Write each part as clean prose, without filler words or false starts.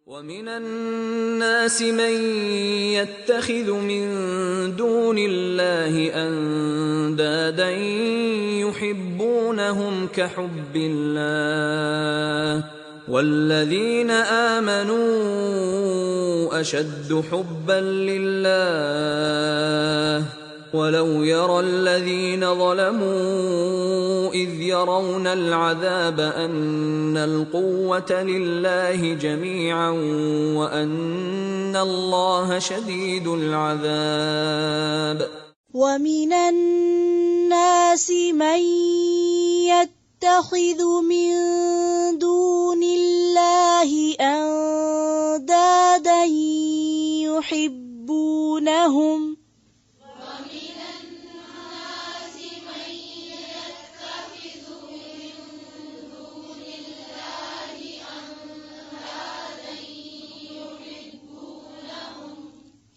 وَمِنَ النَّاسِ مَن يَتَّخِذُ مِن دُونِ اللَّهِ أَندَادًا يُحِبُّونَهُمْ كَحُبِّ اللَّهِ وَالَّذِينَ آمَنُوا أَشَدُّ حُبًّا لِّلَّهِ وَلَوْ يَرَى الَّذِينَ ظَلَمُوا إِذْ يَرَوْنَ الْعَذَابَ أَنَّ الْقُوَّةَ لِلَّهِ جَمِيعًا وَأَنَّ اللَّهَ شَدِيدُ الْعَذَابِ وَمِنَ النَّاسِ مَن يَتَّخِذُ مِن دُونِ اللَّهِ أَندَادًا يُحِبُّونَهُمْ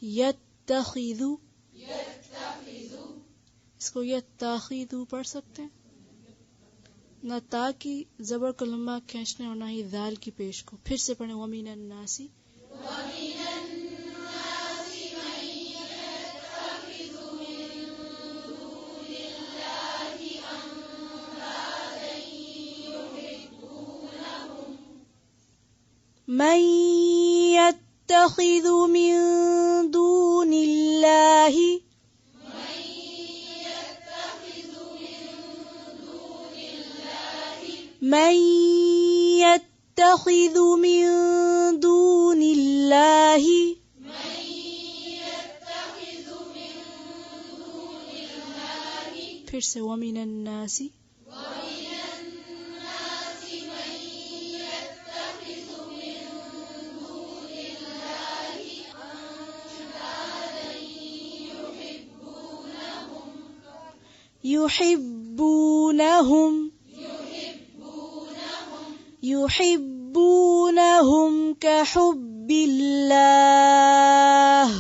یتخذو اس کو یتخذو پڑھ سکتے ہیں، نہ تا کی زبر کو لمبا کھینچنے اور نہ ہی ذال کی پیش کو. پھر سے پڑھیں وَمِنَ النَّاسِ من يتخذ من دون الله من يتخذ من دون الله پھر سے وَمِنَ النَّاسِ يحبونهم كحب الله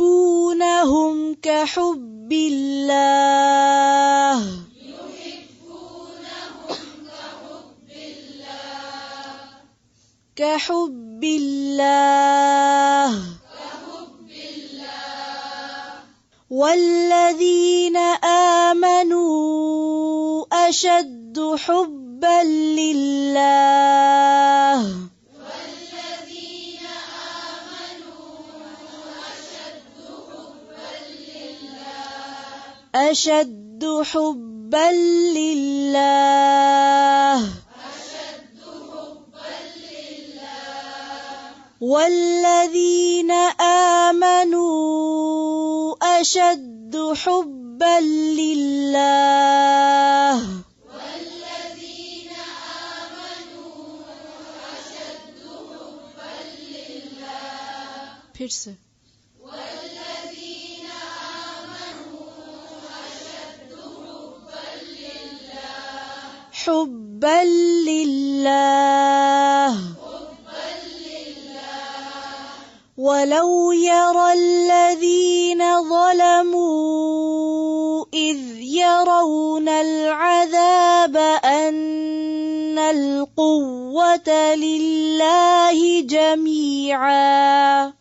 يحبونهم كحب الله كحب الله والذين آمنوا أشد حبا لله أشد حبا لله والذين آمنوا أشد حبا لله پھر سے حبا لله ولو يرى الذين ظلموا إذ يرون العذاب أن القوة لله جميعا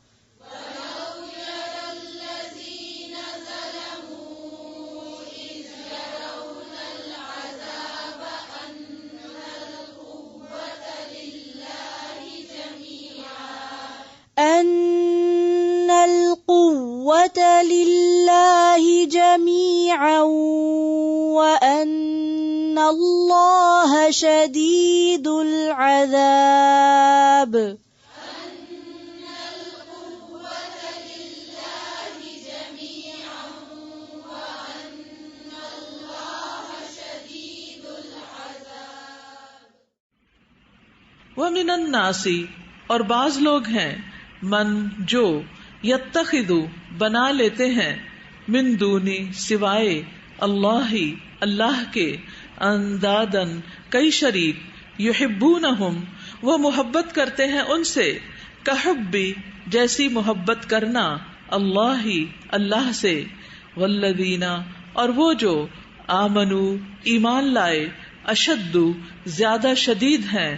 أن القوة لله جميعا وأن الله شديد العذاب وَمِنَ النَّاسِ اور بعض لوگ ہیں من جو یتخذو بنا لیتے ہیں من دونی سوائے اللہ اللہ کے اندادن کئی شریک یحبونہم وہ محبت کرتے ہیں ان سے کحبی جیسی محبت کرنا اللہ اللہ سے والذین اور وہ جو آمنو ایمان لائے اشد زیادہ شدید ہیں،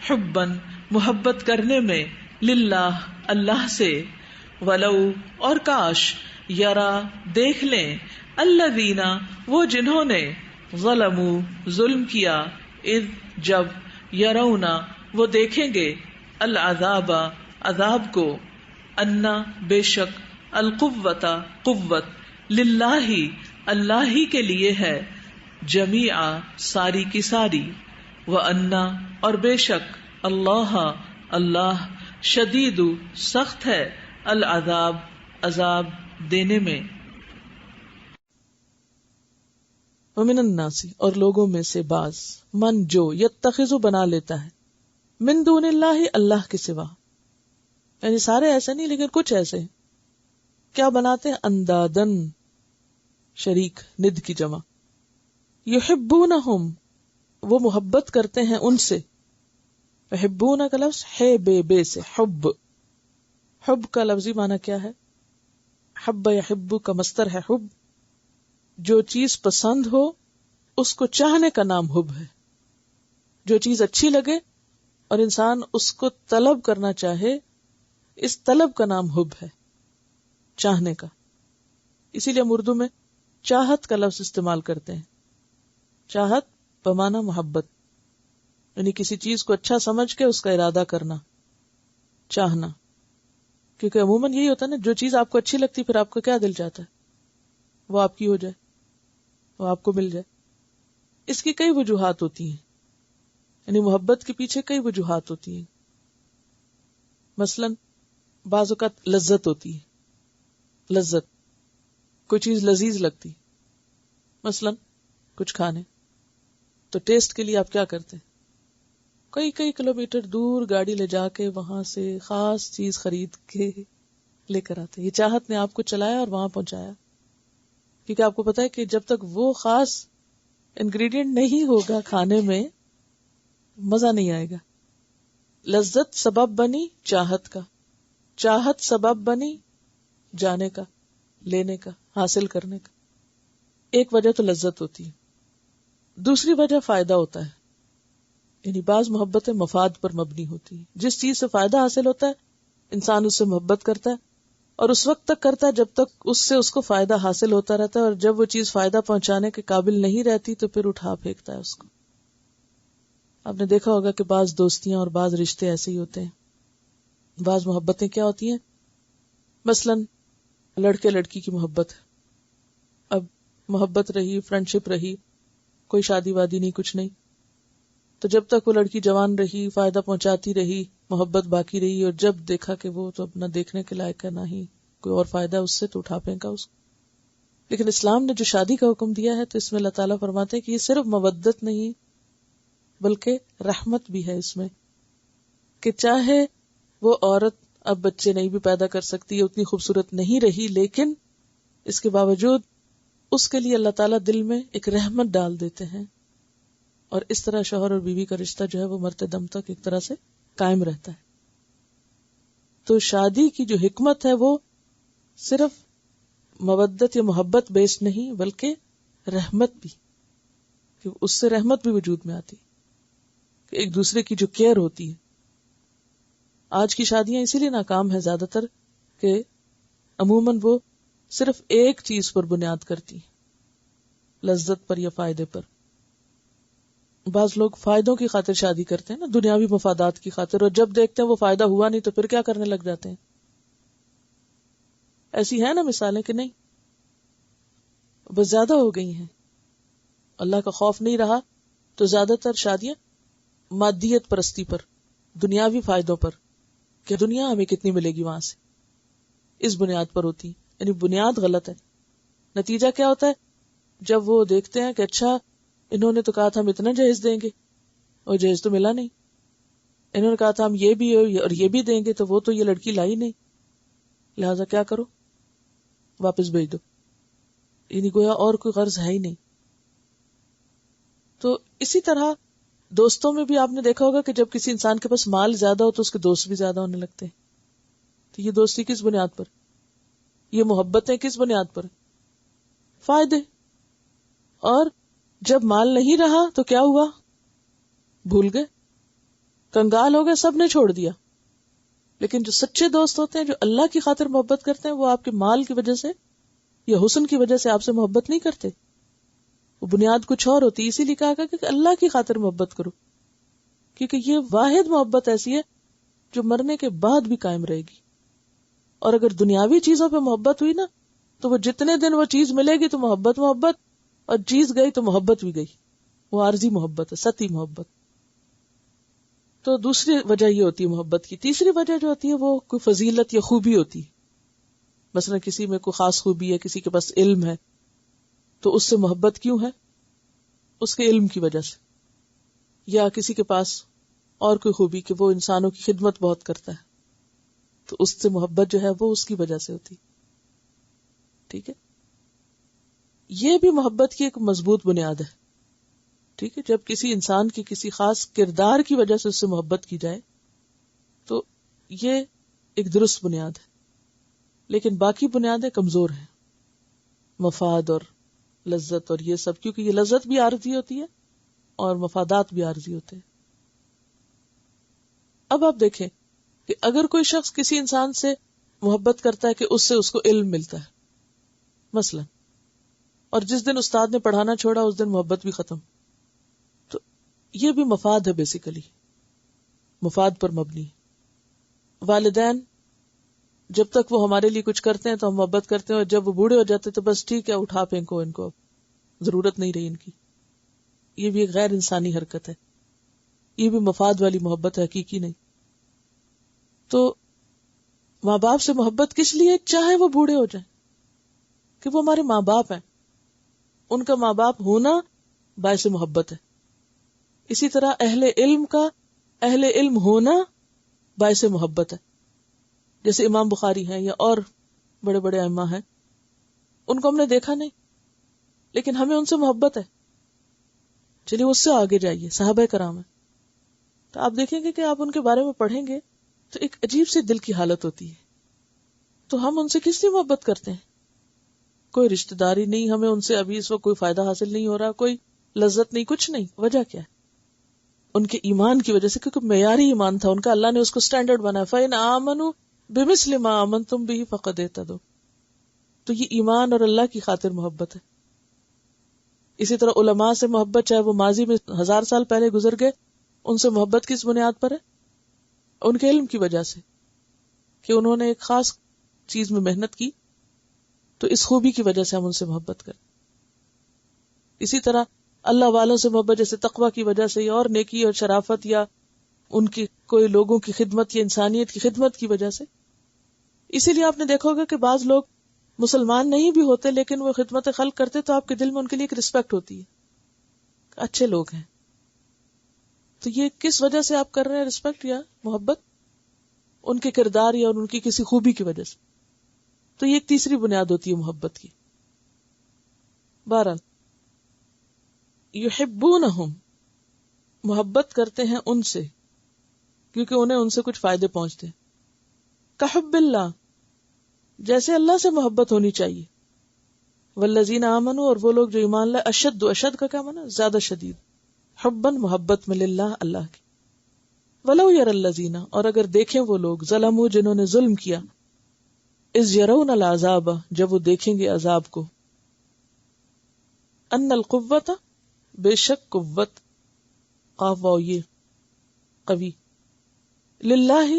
حبن محبت کرنے میں، للہ اللہ سے، ولو اور کاش، یرا دیکھ لیں، الذین وہ جنہوں نے، ظلموا ظلم کیا، اذ جب، یرونا وہ دیکھیں گے، العذاب عذاب کو، انا بے شک، القوۃ قوت، للہ اللہ ہی کے لیے ہے، جمیعا ساری کی ساری، وَأَنَّ اور بے شک، اللہ اللہ، شدید سخت ہے، العذاب عذاب دینے میں۔ وَمِنَ النَّاسِ اور لوگوں میں سے بعض، من جو یتخذ بنا لیتا ہے، من دون اللہ اللہ کے سوا، یعنی سارے ایسے نہیں لیکن کچھ ایسے ہیں، کیا بناتے ہیں، اندادن شریک، ند کی جمع، یحبونہم وہ محبت کرتے ہیں ان سے، یحبون کا لفظ ہے بے سے، حب، حب کا لفظی معنی کیا ہے، حب یحب کا مصدر ہے حب، جو چیز پسند ہو اس کو چاہنے کا نام حب ہے، جو چیز اچھی لگے اور انسان اس کو طلب کرنا چاہے، اس طلب کا نام حب ہے، چاہنے کا۔ اسی لیے ہم اردو میں چاہت کا لفظ استعمال کرتے ہیں، چاہت بمعنی محبت، یعنی کسی چیز کو اچھا سمجھ کے اس کا ارادہ کرنا، چاہنا، کیونکہ عموماً یہی ہوتا ہے نا، جو چیز آپ کو اچھی لگتی پھر آپ کو کیا دل چاہتا ہے، وہ آپ کی ہو جائے، وہ آپ کو مل جائے۔ اس کی کئی وجوہات ہوتی ہیں، یعنی محبت کے پیچھے کئی وجوہات ہوتی ہیں، مثلاً بعض اوقات لذت ہوتی ہے، لذت، کوئی چیز لذیذ لگتی، مثلاً کچھ کھانے، تو ٹیسٹ کے لیے آپ کیا کرتے ہیں، کئی کلومیٹر دور گاڑی لے جا کے وہاں سے خاص چیز خرید کے لے کر آتے ہیں، یہ چاہت نے آپ کو چلایا اور وہاں پہنچایا، کیونکہ آپ کو پتا ہے کہ جب تک وہ خاص انگریڈینٹ نہیں ہوگا کھانے میں مزہ نہیں آئے گا۔ لذت سبب بنی چاہت کا، چاہت سبب بنی جانے کا، لینے کا، حاصل کرنے کا۔ ایک وجہ تو لذت ہوتی ہے، دوسری وجہ فائدہ ہوتا ہے، یعنی بعض محبتیں مفاد پر مبنی ہوتی ہیں، جس چیز سے فائدہ حاصل ہوتا ہے انسان اس سے محبت کرتا ہے اور اس وقت تک کرتا ہے جب تک اس سے اس کو فائدہ حاصل ہوتا رہتا ہے، اور جب وہ چیز فائدہ پہنچانے کے قابل نہیں رہتی تو پھر اٹھا پھینکتا ہے اس کو۔ آپ نے دیکھا ہوگا کہ بعض دوستیاں اور بعض رشتے ایسے ہی ہوتے ہیں، بعض محبتیں کیا ہوتی ہیں، مثلاً لڑکے لڑکی کی محبت، اب محبت رہی، فرینڈشپ رہی، کوئی شادی وادی نہیں، کچھ نہیں، تو جب تک وہ لڑکی جوان رہی، فائدہ پہنچاتی رہی، محبت باقی رہی، اور جب دیکھا کہ وہ تو اپنا دیکھنے کے لائق ہے، نہ ہی کوئی اور فائدہ اس سے، تو اٹھا پھینکا اس کو۔ لیکن اسلام نے جو شادی کا حکم دیا ہے تو اس میں اللہ تعالیٰ فرماتے ہیں کہ یہ صرف مودت نہیں بلکہ رحمت بھی ہے اس میں، کہ چاہے وہ عورت اب بچے نہیں بھی پیدا کر سکتی، اتنی خوبصورت نہیں رہی، لیکن اس کے باوجود اس کے لیے اللہ تعالیٰ دل میں ایک رحمت ڈال دیتے ہیں، اور اس طرح شوہر اور بیوی کا رشتہ جو ہے وہ مرتے دم تک ایک طرح سے قائم رہتا ہے۔ تو شادی کی جو حکمت ہے وہ صرف مودت یا محبت بیس نہیں بلکہ رحمت بھی، کہ اس سے رحمت بھی وجود میں آتی، کہ ایک دوسرے کی جو کیئر ہوتی ہے۔ آج کی شادیاں اسی لیے ناکام ہیں زیادہ تر کہ عموماً وہ صرف ایک چیز پر بنیاد کرتی، لذت پر یا فائدے پر۔ بعض لوگ فائدوں کی خاطر شادی کرتے ہیں نا، دنیاوی مفادات کی خاطر، اور جب دیکھتے ہیں وہ فائدہ ہوا نہیں تو پھر کیا کرنے لگ جاتے ہیں۔ ایسی ہیں نا مثالیں کہ نہیں، بس زیادہ ہو گئی ہیں، اللہ کا خوف نہیں رہا تو زیادہ تر شادیاں مادیت پرستی پر، دنیاوی فائدوں پر، کہ دنیا ہمیں کتنی ملے گی وہاں سے، اس بنیاد پر ہوتی، یعنی بنیاد غلط ہے۔ نتیجہ کیا ہوتا ہے، جب وہ دیکھتے ہیں کہ اچھا انہوں نے تو کہا تھا ہم اتنا جہیز دیں گے اور جہیز تو ملا نہیں، انہوں نے کہا تھا ہم یہ بھی اور یہ بھی دیں گے تو وہ تو یہ لڑکی لائی نہیں، لہذا کیا کرو، واپس بھیج دو، یعنی گویا اور کوئی غرض ہے ہی نہیں۔ تو اسی طرح دوستوں میں بھی آپ نے دیکھا ہوگا کہ جب کسی انسان کے پاس مال زیادہ ہو تو اس کے دوست بھی زیادہ ہونے لگتے ہیں۔ تو یہ دوستی کس بنیاد پر، یہ محبتیں کس بنیاد پر، فائدے۔ اور جب مال نہیں رہا تو کیا ہوا، بھول گئے، کنگال ہو گئے، سب نے چھوڑ دیا. لیکن جو سچے دوست ہوتے ہیں، جو اللہ کی خاطر محبت کرتے ہیں، وہ آپ کے مال کی وجہ سے یا حسن کی وجہ سے آپ سے محبت نہیں کرتے. وہ بنیاد کچھ اور ہوتی ہے. اسی لیے کہا کہ اللہ کی خاطر محبت کرو، کیونکہ یہ واحد محبت ایسی ہے جو مرنے کے بعد بھی قائم رہے گی. اور اگر دنیاوی چیزوں پہ محبت ہوئی نا، تو وہ جتنے دن وہ چیز ملے گی تو محبت، اور چیز گئی تو محبت بھی گئی. وہ عارضی محبت ہے، سطحی محبت. تو دوسری وجہ یہ ہوتی ہے محبت کی. تیسری وجہ جو ہوتی ہے وہ کوئی فضیلت یا خوبی ہوتی ہے. مثلا کسی میں کوئی خاص خوبی ہے، کسی کے پاس علم ہے، تو اس سے محبت کیوں ہے؟ اس کے علم کی وجہ سے. یا کسی کے پاس اور کوئی خوبی کہ وہ انسانوں کی خدمت بہت کرتا ہے، تو اس سے محبت جو ہے وہ اس کی وجہ سے ہوتی. ٹھیک ہے، یہ بھی محبت کی ایک مضبوط بنیاد ہے. ٹھیک ہے، جب کسی انسان کی کسی خاص کردار کی وجہ سے اس سے محبت کی جائے تو یہ ایک درست بنیاد ہے. لیکن باقی بنیادیں کمزور ہیں، مفاد اور لذت اور یہ سب، کیونکہ یہ لذت بھی عارضی ہوتی ہے اور مفادات بھی عارضی ہوتے ہیں. اب آپ دیکھیں کہ اگر کوئی شخص کسی انسان سے محبت کرتا ہے کہ اس سے اس کو علم ملتا ہے مثلا، اور جس دن استاد نے پڑھانا چھوڑا اس دن محبت بھی ختم، تو یہ بھی مفاد ہے، بیسیکلی مفاد پر مبنی. والدین جب تک وہ ہمارے لیے کچھ کرتے ہیں تو ہم محبت کرتے ہیں، اور جب وہ بوڑھے ہو جاتے تو بس ٹھیک ہے، اٹھا پھینکو ان کو، ضرورت نہیں رہی ان کی. یہ بھی ایک غیر انسانی حرکت ہے. یہ بھی مفاد والی محبت ہے، حقیقی نہیں. تو ماں باپ سے محبت کس لیے؟ چاہے وہ بوڑھے ہو جائیں، کہ وہ ہمارے ماں باپ ہیں، ان کا ماں باپ ہونا باعث محبت ہے. اسی طرح اہل علم کا اہل علم ہونا باعث محبت ہے. جیسے امام بخاری ہیں یا اور بڑے بڑے ائمہ ہیں، ان کو ہم نے دیکھا نہیں لیکن ہمیں ان سے محبت ہے. چلیے اس سے آگے جائیے، صحابہ کرام ہیں، تو آپ دیکھیں گے کہ آپ ان کے بارے میں پڑھیں گے تو ایک عجیب سی دل کی حالت ہوتی ہے. تو ہم ان سے کس لیے محبت کرتے ہیں؟ کوئی رشتہ داری نہیں، ہمیں ان سے ابھی اس وقت کوئی فائدہ حاصل نہیں ہو رہا، کوئی لذت نہیں، کچھ نہیں. وجہ کیا ہے؟ ان کے ایمان کی وجہ سے، کیونکہ معیاری ایمان تھا ان کا، اللہ نے اس کو سٹینڈرڈ بنایا. فَإِنْ آمَنُوا بِمِثْلِ مَا آمَنْتُمْ بِهِ فَقَدْ اهْتَدَوْا. تو یہ ایمان اور اللہ کی خاطر محبت ہے. اسی طرح علماء سے محبت، چاہے وہ ماضی میں 1000 سال پہلے گزر گئے، ان سے محبت کس بنیاد پر ہے؟ ان کے علم کی وجہ سے، کہ انہوں نے ایک خاص چیز میں محنت کی، تو اس خوبی کی وجہ سے ہم ان سے محبت کریں. اسی طرح اللہ والوں سے محبت، جیسے تقوی کی وجہ سے، اور نیکی اور شرافت، یا ان کی کوئی لوگوں کی خدمت یا انسانیت کی خدمت کی وجہ سے. اسی لیے آپ نے دیکھا ہوگا کہ بعض لوگ مسلمان نہیں بھی ہوتے لیکن وہ خدمت خلق کرتے تو آپ کے دل میں ان کے لیے ایک رسپیکٹ ہوتی ہے، اچھے لوگ ہیں. تو یہ کس وجہ سے آپ کر رہے ہیں رسپیکٹ یا محبت؟ ان کے کردار یا ان کی کسی خوبی کی وجہ سے. تو یہ ایک تیسری بنیاد ہوتی ہے محبت کی. بہرحال یحبونہم، محبت کرتے ہیں ان سے کیونکہ انہیں ان سے کچھ فائدے پہنچتے ہیں. کحب اللہ، جیسے اللہ سے محبت ہونی چاہیے. والذین آمنوا، اور وہ لوگ جو ایمان لائے. اشد، اشد کا کیا معنی؟ زیادہ شدید. حبن، محبت میں، للہ، اللہ کی. ولو یر الذین، اور اگر دیکھیں وہ لوگ، ظلموا، جنہوں نے ظلم کیا، اذ یرون العذاب، جب وہ دیکھیں گے عذاب کو، ان القوۃ، بے شک قوت، قاف واو یہ قوی، للہ،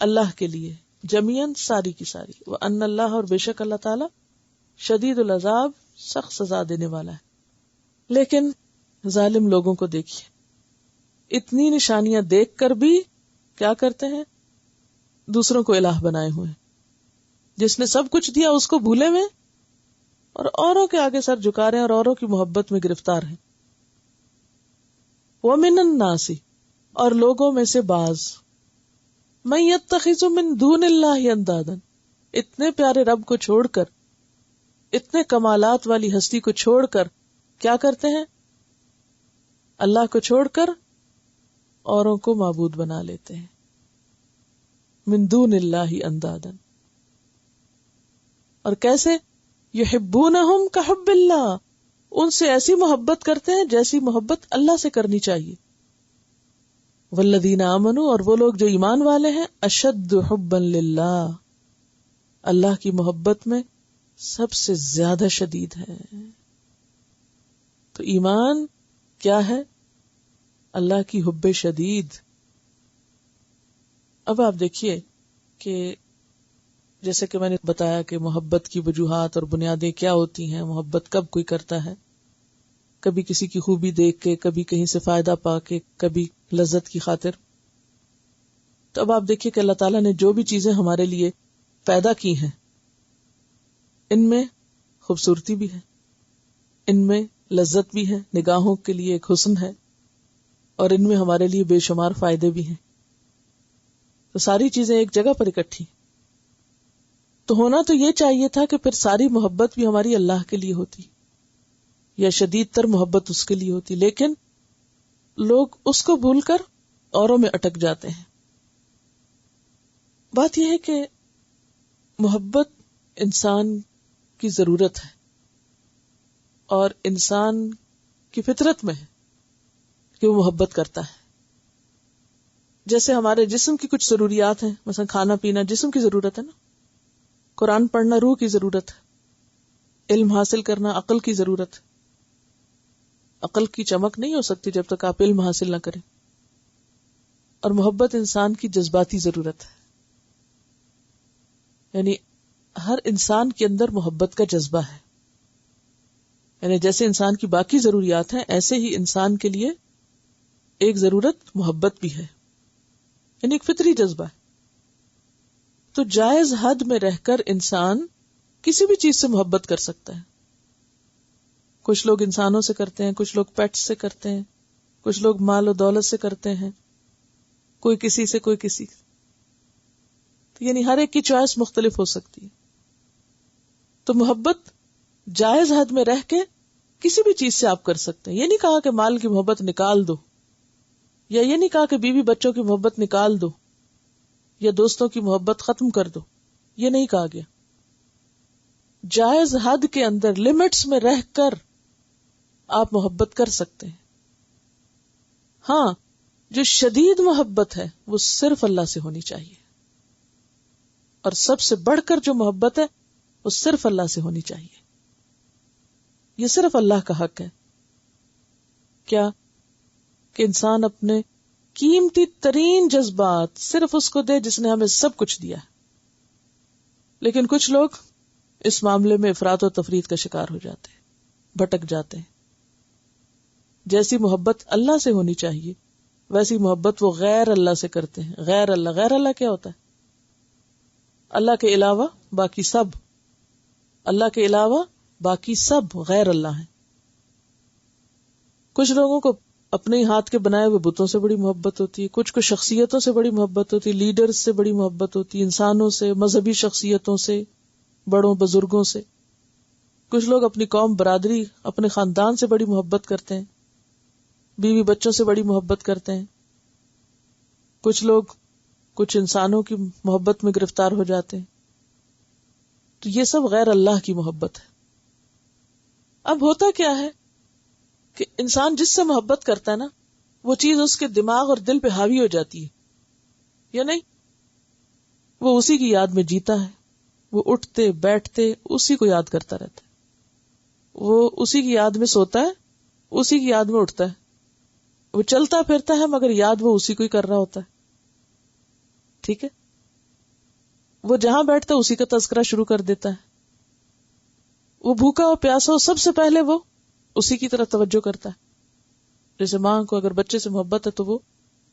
اللہ کے لیے، جمیعاً، ساری کی ساری، وان اللہ، اور بے شک اللہ تعالی، شدید العذاب، سخت سزا دینے والا ہے. لیکن ظالم لوگوں کو دیکھیے، اتنی نشانیاں دیکھ کر بھی کیا کرتے ہیں؟ دوسروں کو الہ بنائے ہوئے. جس نے سب کچھ دیا اس کو بھولے ہوئے، اور اوروں کے آگے سر جھکا رہے ہیں اور اوروں کی محبت میں گرفتار ہیں. وَمِنَ النَّاسِ، اور لوگوں میں سے بعض، مَن يَتَّخِذُ مِن دُونِ اللَّهِ أَندَادًا، اتنے پیارے رب کو چھوڑ کر، اتنے کمالات والی ہستی کو چھوڑ کر کیا کرتے ہیں؟ اللہ کو چھوڑ کر اوروں کو معبود بنا لیتے ہیں. من دون اللہ اندادا، اور کیسے؟ یحبونہم کحب اللہ، ان سے ایسی محبت کرتے ہیں جیسی محبت اللہ سے کرنی چاہیے. والذین آمنوا، اور وہ لوگ جو ایمان والے ہیں، اشد حبا للہ، اللہ کی محبت میں سب سے زیادہ شدید ہے. تو ایمان کیا ہے؟ اللہ کی حب شدید. اب آپ دیکھیے کہ جیسے کہ میں نے بتایا کہ محبت کی وجوہات اور بنیادیں کیا ہوتی ہیں، محبت کب کوئی کرتا ہے، کبھی کسی کی خوبی دیکھ کے، کبھی کہیں سے فائدہ پا کے، کبھی لذت کی خاطر. تو اب آپ دیکھیے کہ اللہ تعالیٰ نے جو بھی چیزیں ہمارے لیے پیدا کی ہیں، ان میں خوبصورتی بھی ہے، ان میں لذت بھی ہے، نگاہوں کے لیے ایک حسن ہے، اور ان میں ہمارے لیے بے شمار فائدے بھی ہیں. تو ساری چیزیں ایک جگہ پر اکٹھی. تو ہونا تو یہ چاہیے تھا کہ پھر ساری محبت بھی ہماری اللہ کے لیے ہوتی، یا شدید تر محبت اس کے لیے ہوتی، لیکن لوگ اس کو بھول کر اوروں میں اٹک جاتے ہیں. بات یہ ہے کہ محبت انسان کی ضرورت ہے، اور انسان کی فطرت میں ہے کہ وہ محبت کرتا ہے. جیسے ہمارے جسم کی کچھ ضروریات ہیں، مثلا کھانا پینا جسم کی ضرورت ہے نا، قرآن پڑھنا روح کی ضرورت ہے، علم حاصل کرنا عقل کی ضرورت ہے. عقل کی چمک نہیں ہو سکتی جب تک آپ علم حاصل نہ کریں. اور محبت انسان کی جذباتی ضرورت ہے، یعنی ہر انسان کے اندر محبت کا جذبہ ہے. یعنی جیسے انسان کی باقی ضروریات ہیں، ایسے ہی انسان کے لیے ایک ضرورت محبت بھی ہے، یعنی ایک فطری جذبہ ہے. تو جائز حد میں رہ کر انسان کسی بھی چیز سے محبت کر سکتا ہے. کچھ لوگ انسانوں سے کرتے ہیں، کچھ لوگ پیٹس سے کرتے ہیں، کچھ لوگ مال و دولت سے کرتے ہیں، کوئی کسی سے، کوئی کسی سے. تو یعنی ہر ایک کی چوائس مختلف ہو سکتی ہے. تو محبت جائز حد میں رہ کے کسی بھی چیز سے آپ کر سکتے ہیں. یہ نہیں کہا کہ مال کی محبت نکال دو، یا یہ نہیں کہا کہ بیوی بچوں کی محبت نکال دو، یا دوستوں کی محبت ختم کر دو. یہ نہیں کہا گیا. جائز حد کے اندر لمٹس میں رہ کر آپ محبت کر سکتے ہیں. ہاں، جو شدید محبت ہے وہ صرف اللہ سے ہونی چاہیے، اور سب سے بڑھ کر جو محبت ہے وہ صرف اللہ سے ہونی چاہیے. یہ صرف اللہ کا حق ہے. کیا کہ انسان اپنے قیمتی ترین جذبات صرف اس کو دے جس نے ہمیں سب کچھ دیا. لیکن کچھ لوگ اس معاملے میں افراط و تفریط کا شکار ہو جاتے ہیں، بھٹک جاتے ہیں. جیسی محبت اللہ سے ہونی چاہیے ویسی محبت وہ غیر اللہ سے کرتے ہیں. غیر اللہ کیا ہوتا ہے؟ اللہ کے علاوہ باقی سب. اللہ کے علاوہ باقی سب غیر اللہ ہیں. کچھ لوگوں کو اپنے ہاتھ کے بنائے ہوئے بتوں سے بڑی محبت ہوتی ہے، کچھ کو شخصیتوں سے بڑی محبت ہوتی ہے، لیڈرز سے بڑی محبت ہوتی ہے، انسانوں سے، مذہبی شخصیتوں سے، بڑوں بزرگوں سے. کچھ لوگ اپنی قوم، برادری، اپنے خاندان سے بڑی محبت کرتے ہیں، بیوی بچوں سے بڑی محبت کرتے ہیں. کچھ لوگ کچھ انسانوں کی محبت میں گرفتار ہو جاتے ہیں. تو یہ سب غیر اللہ کی محبت ہے. اب ہوتا کیا ہے کہ انسان جس سے محبت کرتا ہے نا، وہ چیز اس کے دماغ اور دل پہ حاوی ہو جاتی ہے، یا نہیں؟ وہ اسی کی یاد میں جیتا ہے، وہ اٹھتے بیٹھتے اسی کو یاد کرتا رہتا ہے، وہ اسی کی یاد میں سوتا ہے، اسی کی یاد میں اٹھتا ہے، وہ چلتا پھرتا ہے مگر یاد وہ اسی کو ہی کر رہا ہوتا ہے. ٹھیک ہے؟ وہ جہاں بیٹھتا ہے اسی کا تذکرہ شروع کر دیتا ہے. وہ بھوکا ہو پیاسا ہو سب سے پہلے وہ اسی کی طرف توجہ کرتا ہے. جیسے ماں کو اگر بچے سے محبت ہے تو وہ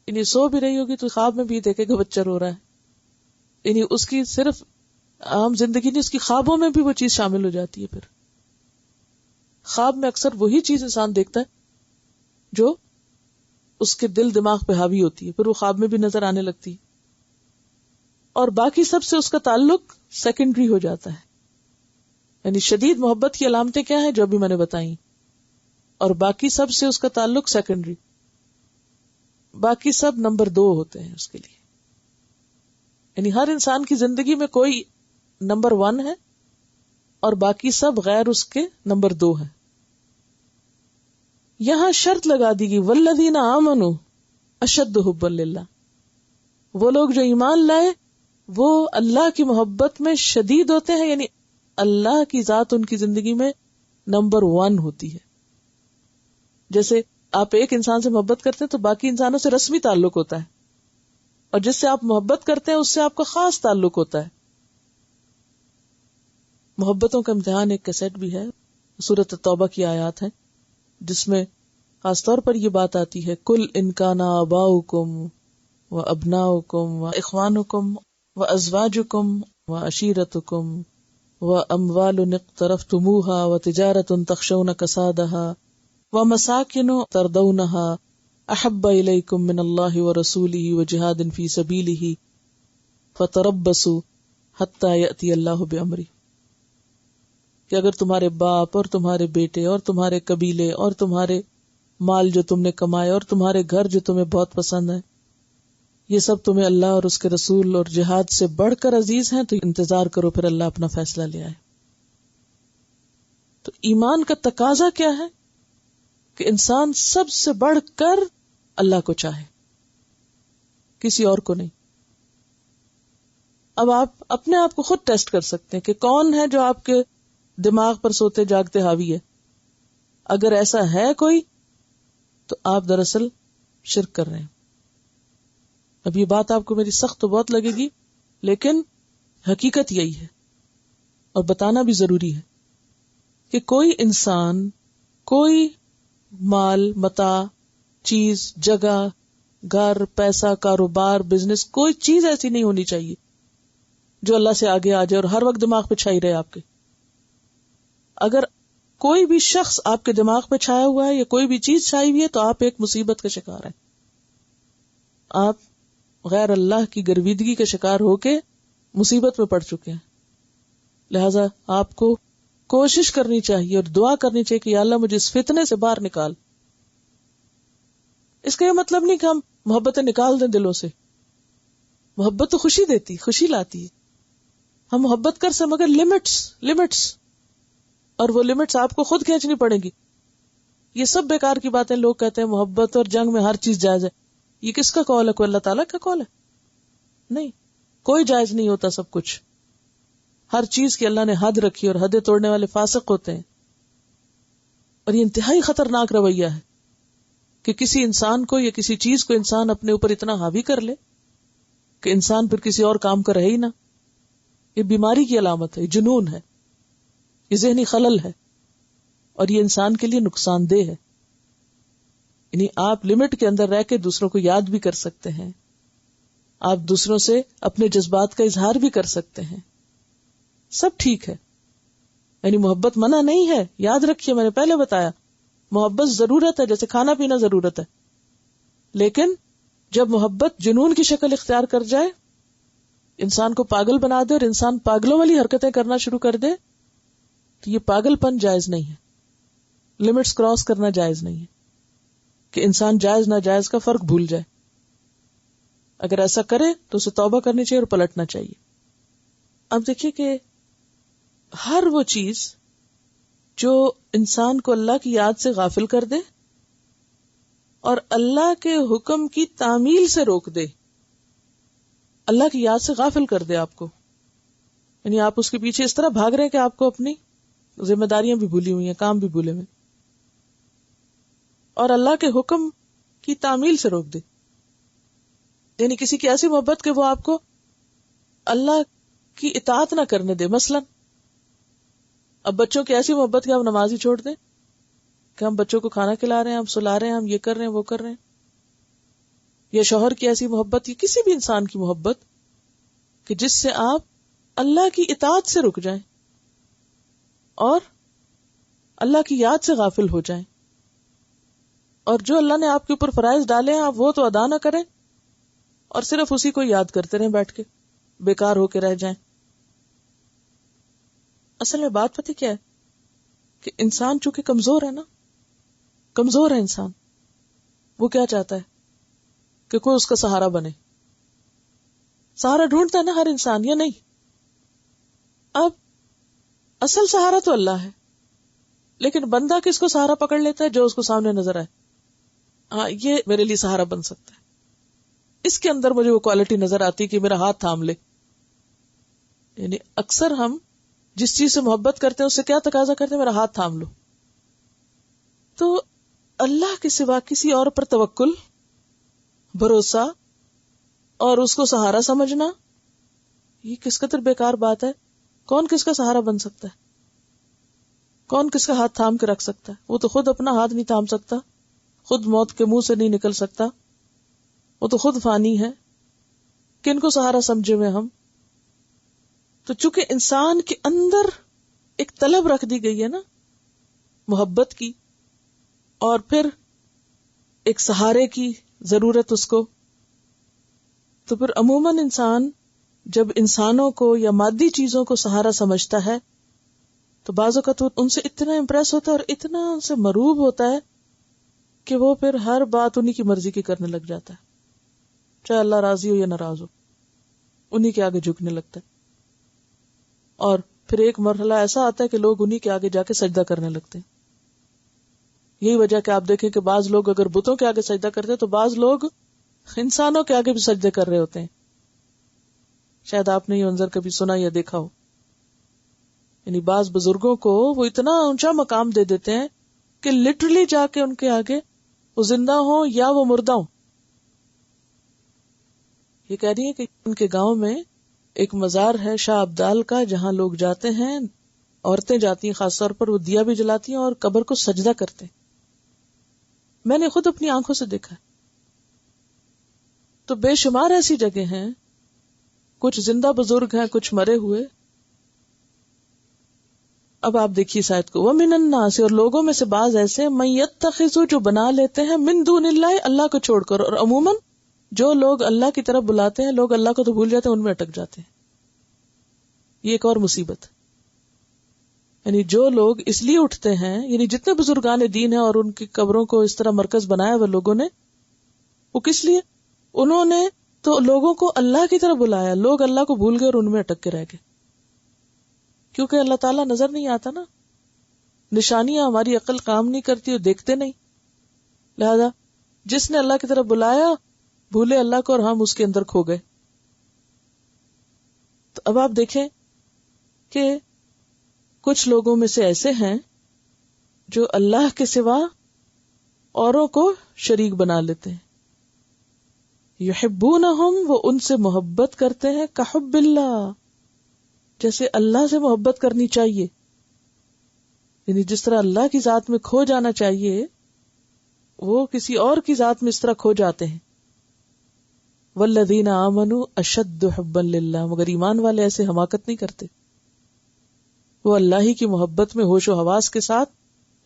انہیں سو بھی رہی ہوگی تو خواب میں بھی دیکھے گا بچہ رو رہا ہے. انہیں اس کی صرف عام زندگی نہیں، اس کی خوابوں میں بھی وہ چیز شامل ہو جاتی ہے. پھر خواب میں اکثر وہی چیز انسان دیکھتا ہے جو اس کے دل دماغ پہ حاوی ہوتی ہے، پھر وہ خواب میں بھی نظر آنے لگتی ہے. اور باقی سب سے اس کا تعلق سیکنڈری ہو جاتا ہے. یعنی شدید محبت کی علامتیں کیا ہیں جو ابھی میں نے بتائیں، اور باقی سب سے اس کا تعلق سیکنڈری. باقی سب نمبر 2 ہوتے ہیں اس کے لیے. یعنی ہر انسان کی زندگی میں کوئی نمبر 1 ہے اور باقی سب غیر اس کے نمبر 2 ہے. یہاں شرط لگا دی گئی والذین آمنوا اشد حبا للہ. وہ لوگ جو ایمان لائے وہ اللہ کی محبت میں شدید ہوتے ہیں، یعنی اللہ کی ذات ان کی زندگی میں نمبر 1 ہوتی ہے. جیسے آپ ایک انسان سے محبت کرتے ہیں تو باقی انسانوں سے رسمی تعلق ہوتا ہے، اور جس سے آپ محبت کرتے ہیں اس سے آپ کا خاص تعلق ہوتا ہے. محبتوں کا امتحان ایک کیسٹ بھی ہے، سورۃ توبہ کی آیات ہیں جس میں خاص طور پر یہ بات آتی ہے، کل ان کان آباؤکم و ابناؤکم و اخوانکم و ازواجکم و عشیرتکم و اموال اقترفتموها و تجارت تخشون کسادها و مساکن ترضونها احب الیکم من اللہ ورسولہ و جہاد فی سبیلہ فتربصوا حتی یأتی اللہ بامرہ. کہ اگر تمہارے باپ اور تمہارے بیٹے اور تمہارے قبیلے اور تمہارے مال جو تم نے کمائے اور تمہارے گھر جو تمہیں بہت پسند ہے، یہ سب تمہیں اللہ اور اس کے رسول اور جہاد سے بڑھ کر عزیز ہیں، تو انتظار کرو پھر اللہ اپنا فیصلہ لے آئے. تو ایمان کا تقاضا کیا ہے کہ انسان سب سے بڑھ کر اللہ کو چاہے، کسی اور کو نہیں. اب آپ اپنے آپ کو خود ٹیسٹ کر سکتے ہیں کہ کون ہے جو آپ کے دماغ پر سوتے جاگتے حاوی ہے. اگر ایسا ہے کوئی تو آپ دراصل شرک کر رہے ہیں. اب یہ بات آپ کو میری سخت تو بہت لگے گی، لیکن حقیقت یہی ہے اور بتانا بھی ضروری ہے کہ کوئی انسان، کوئی مال، متاع، چیز، جگہ، گھر، پیسہ، کاروبار، بزنس، کوئی چیز ایسی نہیں ہونی چاہیے جو اللہ سے آگے آ جائے اور ہر وقت دماغ پہ چھائی رہے آپ کے. اگر کوئی بھی شخص آپ کے دماغ پہ چھایا ہوا ہے یا کوئی بھی چیز چھائی ہوئی ہے تو آپ ایک مصیبت کا شکار ہیں. آپ غیر اللہ کی گرویدگی کا شکار ہو کے مصیبت میں پڑ چکے ہیں. لہذا آپ کو کوشش کرنی چاہیے اور دعا کرنی چاہیے کہ یا اللہ مجھے اس فتنے سے باہر نکال. اس کا یہ مطلب نہیں کہ ہم محبتیں نکال دیں دلوں سے. محبت تو خوشی دیتی، خوشی لاتی ہے. ہم محبت کر سے مگر لمٹس، اور وہ لمٹس آپ کو خود کھینچنی پڑیں گی. یہ سب بیکار کی باتیں. لوگ کہتے ہیں محبت اور جنگ میں ہر چیز جائز ہے. یہ کس کا قول ہے؟ کوئی اللہ تعالیٰ کا قول ہے؟ نہیں، کوئی جائز نہیں ہوتا سب کچھ. ہر چیز کی اللہ نے حد رکھی اور حدیں توڑنے والے فاسق ہوتے ہیں. اور یہ انتہائی خطرناک رویہ ہے کہ کسی انسان کو یا کسی چیز کو انسان اپنے اوپر اتنا حاوی کر لے کہ انسان پھر کسی اور کام کا رہے ہی نہ. یہ بیماری کی علامت ہے، یہ جنون ہے، یہ ذہنی خلل ہے، اور یہ انسان کے لیے نقصان دہ ہے. یعنی آپ لمٹ کے اندر رہ کے دوسروں کو یاد بھی کر سکتے ہیں، آپ دوسروں سے اپنے جذبات کا اظہار بھی کر سکتے ہیں، سب ٹھیک ہے. یعنی محبت منع نہیں ہے. یاد رکھیے، میں نے پہلے بتایا محبت ضرورت ہے، جیسے کھانا پینا ضرورت ہے. لیکن جب محبت جنون کی شکل اختیار کر جائے، انسان کو پاگل بنا دے اور انسان پاگلوں والی حرکتیں کرنا شروع کر دے، تو یہ پاگل پن جائز نہیں ہے. لمٹس کراس کرنا جائز نہیں ہے کہ انسان جائز ناجائز کا فرق بھول جائے. اگر ایسا کرے تو اسے توبہ کرنی چاہیے اور پلٹنا چاہیے. اب دیکھیے کہ ہر وہ چیز جو انسان کو اللہ کی یاد سے غافل کر دے اور اللہ کے حکم کی تعمیل سے روک دے، اللہ کی یاد سے غافل کر دے آپ کو، یعنی آپ اس کے پیچھے اس طرح بھاگ رہے ہیں کہ آپ کو اپنی ذمہ داریاں بھی بھولی ہوئی ہیں، کام بھی بھولے ہوئے، اور اللہ کے حکم کی تعمیل سے روک دے. یعنی کسی کی ایسی محبت کہ وہ آپ کو اللہ کی اطاعت نہ کرنے دے. مثلا اب بچوں کی ایسی محبت کہ آپ نماز ہی چھوڑ دیں، کہ ہم بچوں کو کھانا کھلا رہے ہیں، ہم سلا رہے ہیں، ہم یہ کر رہے ہیں، وہ کر رہے ہیں. یا شوہر کی ایسی محبت یا کسی بھی انسان کی محبت کہ جس سے آپ اللہ کی اطاعت سے رک جائیں اور اللہ کی یاد سے غافل ہو جائیں، اور جو اللہ نے آپ کے اوپر فرائض ڈالے ہیں آپ وہ تو ادا نہ کریں اور صرف اسی کو یاد کرتے رہیں بیٹھ کے، بیکار ہو کے رہ جائیں. اصل میں بات پتہ کیا ہے کہ انسان چونکہ کمزور ہے نا، کمزور ہے انسان، وہ کیا چاہتا ہے کہ کوئی اس کا سہارا بنے. سہارا ڈھونڈتا ہے نا ہر انسان، یا نہیں؟ اب اصل سہارا تو اللہ ہے، لیکن بندہ کس کو سہارا پکڑ لیتا ہے؟ جو اس کو سامنے نظر آئے. ہاں یہ میرے لیے سہارا بن سکتا ہے. اس کے اندر مجھے وہ کوالٹی نظر آتی کہ میرا ہاتھ تھام لے. یعنی اکثر ہم جس چیز سے محبت کرتے ہیں اس سے کیا تقاضا کرتے ہیں؟ میرا ہاتھ تھام لو. تو اللہ کے سوا کسی اور پر توکل، بھروسہ اور اس کو سہارا سمجھنا، یہ کس قدر بیکار بات ہے. کون کس کا سہارا بن سکتا ہے؟ کون کس کا ہاتھ تھام کے رکھ سکتا ہے؟ وہ تو خود اپنا ہاتھ نہیں تھام سکتا، خود موت کے منہ سے نہیں نکل سکتا، وہ تو خود فانی ہے. کن کو سہارا سمجھے ہوئے ہم؟ تو چونکہ انسان کے اندر ایک طلب رکھ دی گئی ہے نا محبت کی، اور پھر ایک سہارے کی ضرورت اس کو، تو پھر عموماً انسان جب انسانوں کو یا مادی چیزوں کو سہارا سمجھتا ہے تو بعض اوقات ان سے اتنا امپریس ہوتا ہے اور اتنا ان سے مروب ہوتا ہے کہ وہ پھر ہر بات انہی کی مرضی کی کرنے لگ جاتا ہے، چاہے اللہ راضی ہو یا ناراض ہو، انہی کے آگے جھکنے لگتا ہے. اور پھر ایک مرحلہ ایسا آتا ہے کہ لوگ انہی کے آگے جا کے سجدہ کرنے لگتے ہیں. یہی وجہ کہ آپ دیکھیں کہ بعض لوگ اگر بتوں کے آگے سجدہ کرتے ہیں تو بعض لوگ انسانوں کے آگے بھی سجدے کر رہے ہوتے ہیں. شاید آپ نے یہ منظر کبھی سنا یا دیکھا ہو. یعنی بعض بزرگوں کو وہ اتنا اونچا مقام دے دیتے ہیں کہ لٹرلی جا کے ان کے آگے وہ زندہ ہوں یا وہ مردہ ہوں. یہ کہہ رہی ہے کہ ان کے گاؤں میں ایک مزار ہے شاہ عبدال کا، جہاں لوگ جاتے ہیں، عورتیں جاتی ہیں خاص طور پر، وہ دیا بھی جلاتی ہیں اور قبر کو سجدہ کرتے ہیں. میں نے خود اپنی آنکھوں سے دیکھا. تو بے شمار ایسی جگہ ہیں، کچھ زندہ بزرگ ہیں، کچھ مرے ہوئے. اب آپ دیکھیے اس آیت کو، وَمِنَ النَّاسِ، اور لوگوں میں سے بعض ایسے، مَن يَتَّخِذُ، جو بنا لیتے ہیں، مِن دُونِ اللَّهِ، اللہ کو چھوڑ کر. اور عموماً جو لوگ اللہ کی طرف بلاتے ہیں، لوگ اللہ کو تو بھول جاتے ہیں، ان میں اٹک جاتے ہیں. یہ ایک اور مصیبت. یعنی جو لوگ اس لیے اٹھتے ہیں، یعنی جتنے بزرگان دین ہیں اور ان کی قبروں کو اس طرح مرکز بنایا وہ لوگوں نے، وہ کس لیے؟ انہوں نے تو لوگوں کو اللہ کی طرف بلایا، لوگ اللہ کو بھول گئے اور ان میں اٹک کے رہ گئے. کیونکہ اللہ تعالیٰ نظر نہیں آتا نا، نشانیاں ہماری عقل کام نہیں کرتی اور دیکھتے نہیں. لہذا جس نے اللہ کی طرف بلایا بھولے اللہ کو اور ہم اس کے اندر کھو گئے. تو اب آپ دیکھیں کہ کچھ لوگوں میں سے ایسے ہیں جو اللہ کے سوا اوروں کو شریک بنا لیتے ہیں. یحبونہم، وہ ان سے محبت کرتے ہیں، کحب اللہ، جیسے اللہ سے محبت کرنی چاہیے. یعنی جس طرح اللہ کی ذات میں کھو جانا چاہیے وہ کسی اور کی ذات میں اس طرح کھو جاتے ہیں. والذین آمنوا اشد حبا للہ، مگر ایمان والے ایسے حماقت نہیں کرتے، وہ اللہ ہی کی محبت میں ہوش و حواس کے ساتھ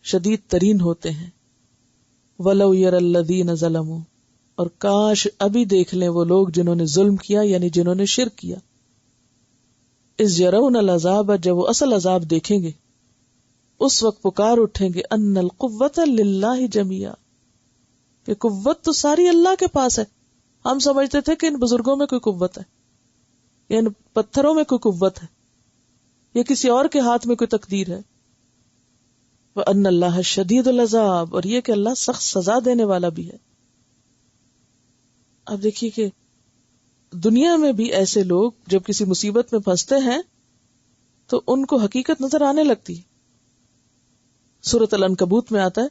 شدید ترین ہوتے ہیں. وَلَوْ يَرَى الَّذِينَ ظَلَمُوا، اور کاش ابھی دیکھ لیں وہ لوگ جنہوں نے ظلم کیا، یعنی جنہوں نے شرک کیا. اِذْ يَرَوْنَ الْعَذَابَ، جب وہ اصل عذاب دیکھیں گے اس وقت پکار اٹھیں گے، أَنَّ الْقُوَّةَ لِلَّهِ جَمِيعًا، کہ قوت تو ساری اللہ کے پاس ہے. ہم سمجھتے تھے کہ ان بزرگوں میں کوئی قوت ہے، یا ان پتھروں میں کوئی قوت ہے، یا کسی اور کے ہاتھ میں کوئی تقدیر ہے. وَأَنَّ اللَّهَ شَدِيدُ الْعَذَابِ، اور یہ کہ اللہ سخت سزا دینے والا بھی ہے. اب دیکھیے کہ دنیا میں بھی ایسے لوگ جب کسی مصیبت میں پھنستے ہیں تو ان کو حقیقت نظر آنے لگتی. سورۃ العنکبوت میں آتا ہے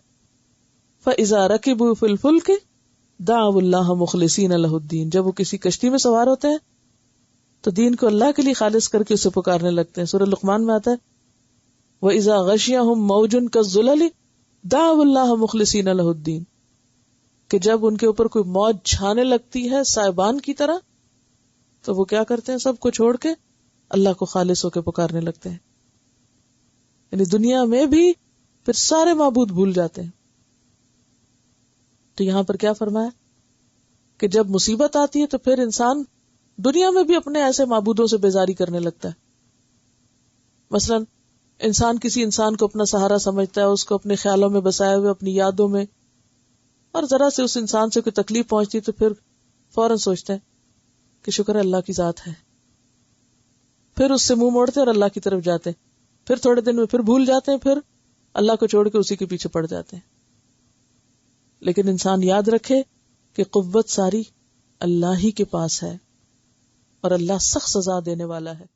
فَإِذَا رَكِبُوا فِي الْفُلْكِ دَعَوُا اللَّهَ مُخْلِصِينَ لَهُ الدِّينَ، جب وہ کسی کشتی میں سوار ہوتے ہیں تو دین کو اللہ کے لیے خالص کر کے اسے پکارنے لگتے ہیں. سورۃ لقمان میں آتا ہے وَإِذَا غَشِيَهُم مَوْجٌ كَالظُّلَلِ دَعَوُا اللَّهَ مُخْلِصِينَ لَهُ الدِّينَ، کہ جب ان کے اوپر کوئی موج چھانے لگتی ہے سائبان کی طرح تو وہ کیا کرتے ہیں؟ سب کو چھوڑ کے اللہ کو خالص ہو کے پکارنے لگتے ہیں. یعنی دنیا میں بھی پھر سارے معبود بھول جاتے ہیں. تو یہاں پر کیا فرمایا کہ جب مصیبت آتی ہے تو پھر انسان دنیا میں بھی اپنے ایسے معبودوں سے بیزاری کرنے لگتا ہے. مثلا انسان کسی انسان کو اپنا سہارا سمجھتا ہے، اس کو اپنے خیالوں میں بسائے ہوئے، اپنی یادوں میں، اور ذرا سے اس انسان سے کوئی تکلیف پہنچتی تو پھر فوراً سوچتے ہیں کہ شکر ہے اللہ کی ذات ہے، پھر اس سے منہ موڑتے اور اللہ کی طرف جاتے، پھر تھوڑے دن میں پھر بھول جاتے ہیں، پھر اللہ کو چھوڑ کے اسی کے پیچھے پڑ جاتے ہیں. لیکن انسان یاد رکھے کہ قوت ساری اللہ ہی کے پاس ہے اور اللہ سخت سزا دینے والا ہے.